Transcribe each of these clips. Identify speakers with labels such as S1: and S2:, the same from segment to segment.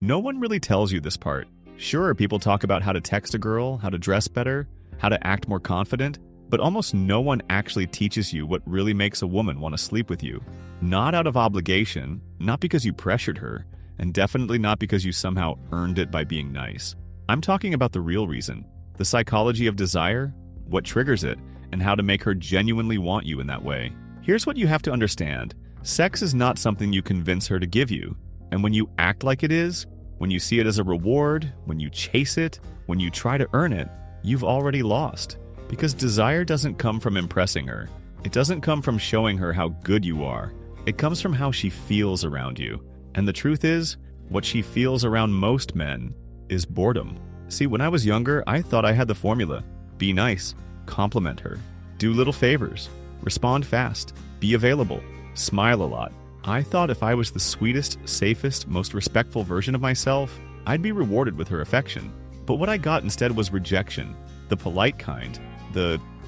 S1: No one really tells you this part. Sure, people talk about how to text a girl, how to dress better, how to act more confident, but almost no one actually teaches you what really makes a woman want to sleep with you. Not out of obligation, not because you pressured her, and definitely not because you somehow earned it by being nice. I'm talking about the real reason, the psychology of desire, what triggers it, and how to make her genuinely want you in that way. Here's what you have to understand. Sex is not something you convince her to give you. And when you act like it is, when you see it as a reward, when you chase it, when you try to earn it, you've already lost. Because desire doesn't come from impressing her. It doesn't come from showing her how good you are. It comes from how she feels around you. And the truth is, what she feels around most men is boredom. See, when I was younger, I thought I had the formula. Be nice, compliment her, do little favors, respond fast, be available, smile a lot. I thought if I was the sweetest, safest, most respectful version of myself, I'd be rewarded with her affection. But what I got instead was rejection. The polite kind.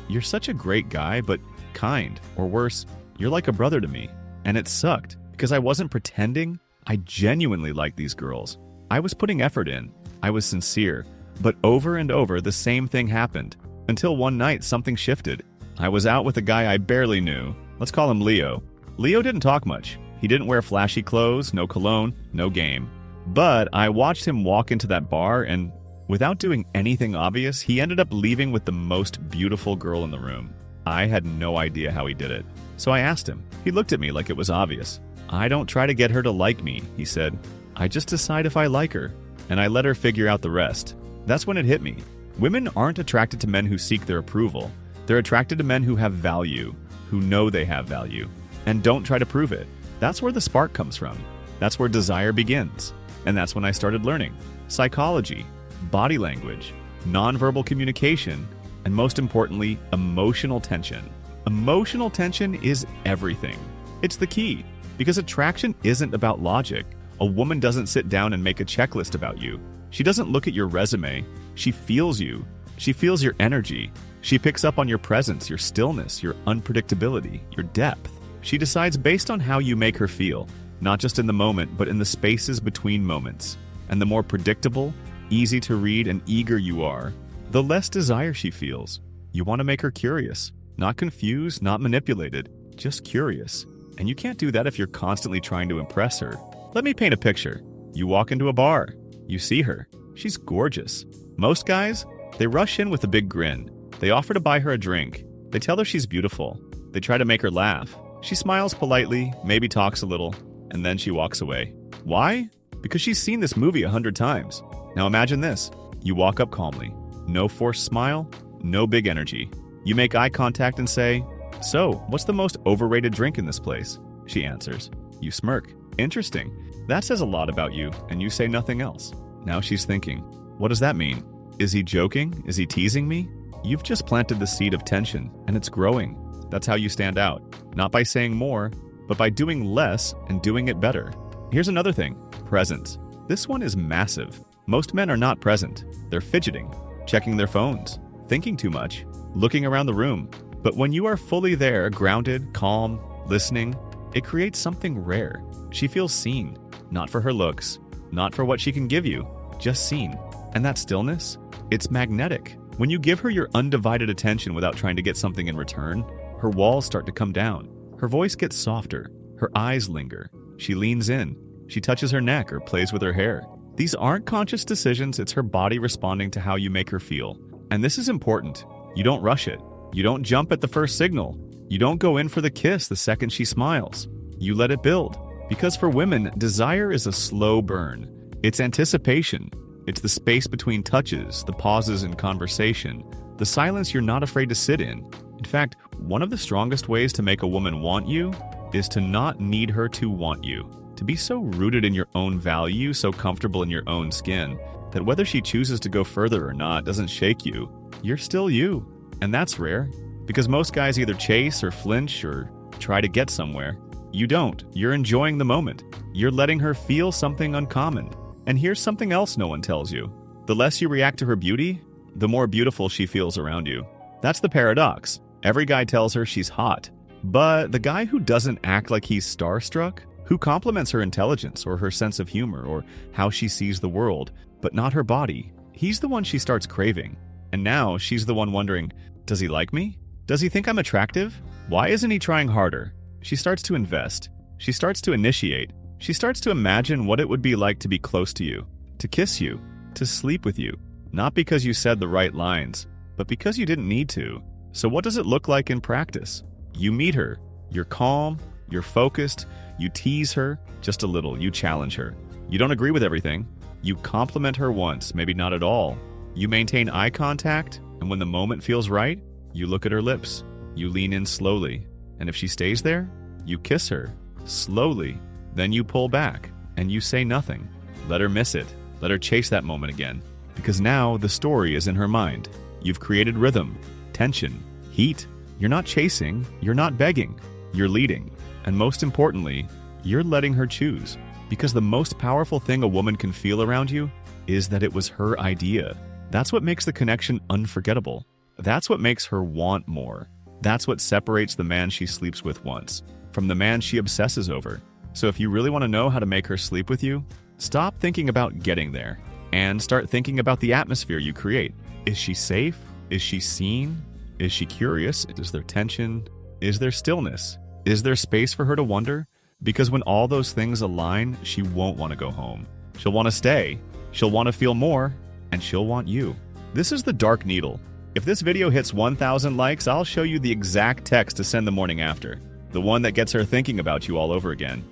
S1: You're such a great guy, but kind. Or worse, you're like a brother to me. And it sucked, because I wasn't pretending. I genuinely liked these girls. I was putting effort in. I was sincere. But over and over, the same thing happened. Until one night, something shifted. I was out with a guy I barely knew. Let's call him Leo. Leo didn't talk much. He didn't wear flashy clothes, no cologne, no game. But I watched him walk into that bar and, without doing anything obvious, he ended up leaving with the most beautiful girl in the room. I had no idea how he did it. So I asked him. He looked at me like it was obvious. I don't try to get her to like me, he said. I just decide if I like her. And I let her figure out the rest. That's when it hit me. Women aren't attracted to men who seek their approval. They're attracted to men who have value, who know they have value, and don't try to prove it. That's where the spark comes from. That's where desire begins. And that's when I started learning psychology, body language, nonverbal communication, and most importantly, emotional tension. Emotional tension is everything. It's the key, because attraction isn't about logic. A woman doesn't sit down and make a checklist about you. She doesn't look at your resume. She feels you. She feels your energy. She picks up on your presence, your stillness, your unpredictability, your depth. She decides based on how you make her feel, not just in the moment, but in the spaces between moments. And the more predictable, easy to read, and eager you are, the less desire she feels. You want to make her curious, not confused, not manipulated, just curious. And you can't do that if you're constantly trying to impress her. Let me paint a picture. You walk into a bar. You see her. She's gorgeous. Most guys, they rush in with a big grin. They offer to buy her a drink. They tell her she's beautiful. They try to make her laugh. She smiles politely, maybe talks a little, and then she walks away. Why? Because she's seen this movie 100 times. Now imagine this. You walk up calmly. No forced smile, no big energy. You make eye contact and say, "So, what's the most overrated drink in this place?" She answers. You smirk. Interesting. That says a lot about you, and you say nothing else. Now she's thinking, what does that mean? Is he joking? Is he teasing me? You've just planted the seed of tension, and it's growing. That's how you stand out. Not by saying more, but by doing less and doing it better. Here's another thing. Presence. This one is massive. Most men are not present. They're fidgeting, checking their phones, thinking too much, looking around the room. But when you are fully there, grounded, calm, listening, it creates something rare. She feels seen, not for her looks, not for what she can give you, just seen. And that stillness, it's magnetic. When you give her your undivided attention without trying to get something in return, her walls start to come down. Her voice gets softer. Her eyes linger. She leans in. She touches her neck or plays with her hair. These aren't conscious decisions. It's her body responding to how you make her feel. And this is important. You don't rush it. You don't jump at the first signal. You don't go in for the kiss the second she smiles. You let it build. Because for women, desire is a slow burn. It's anticipation. It's the space between touches, the pauses in conversation, the silence you're not afraid to sit in. In fact, one of the strongest ways to make a woman want you is to not need her to want you. To be so rooted in your own value, so comfortable in your own skin, that whether she chooses to go further or not doesn't shake you. You're still you. And that's rare, because most guys either chase or flinch or try to get somewhere. You don't. You're enjoying the moment. You're letting her feel something uncommon. And here's something else no one tells you. The less you react to her beauty, the more beautiful she feels around you. That's the paradox. Every guy tells her she's hot. But the guy who doesn't act like he's starstruck, Who compliments her intelligence or her sense of humor or how she sees the world, but not her body? He's the one she starts craving. And now she's the one wondering, does he like me? Does he think I'm attractive? Why isn't he trying harder? She starts to invest. She starts to initiate. She starts to imagine what it would be like to be close to you, to kiss you, to sleep with you. Not because you said the right lines, but because you didn't need to. So what does it look like in practice? You meet her. You're calm. You're focused. You tease her just a little. You challenge her. You don't agree with everything. You compliment her once, maybe not at all. You maintain eye contact, and when the moment feels right, you look at her lips. You lean in slowly, and if she stays there, you kiss her slowly. Then you pull back, and you say nothing. Let her miss it. Let her chase that moment again, because now the story is in her mind. You've created rhythm, tension, heat. You're not chasing. You're not begging. You're leading. And most importantly, you're letting her choose. Because the most powerful thing a woman can feel around you is that it was her idea. That's what makes the connection unforgettable. That's what makes her want more. That's what separates the man she sleeps with once from the man she obsesses over. So if you really want to know how to make her sleep with you, stop thinking about getting there and start thinking about the atmosphere you create. Is she safe? Is she seen? Is she curious? Is there tension? Is there stillness? Is there space for her to wonder? Because when all those things align, she won't want to go home. She'll want to stay. She'll want to feel more. And she'll want you. This is the dark needle. If this video hits 1,000 likes, I'll show you the exact text to send the morning after. The one that gets her thinking about you all over again.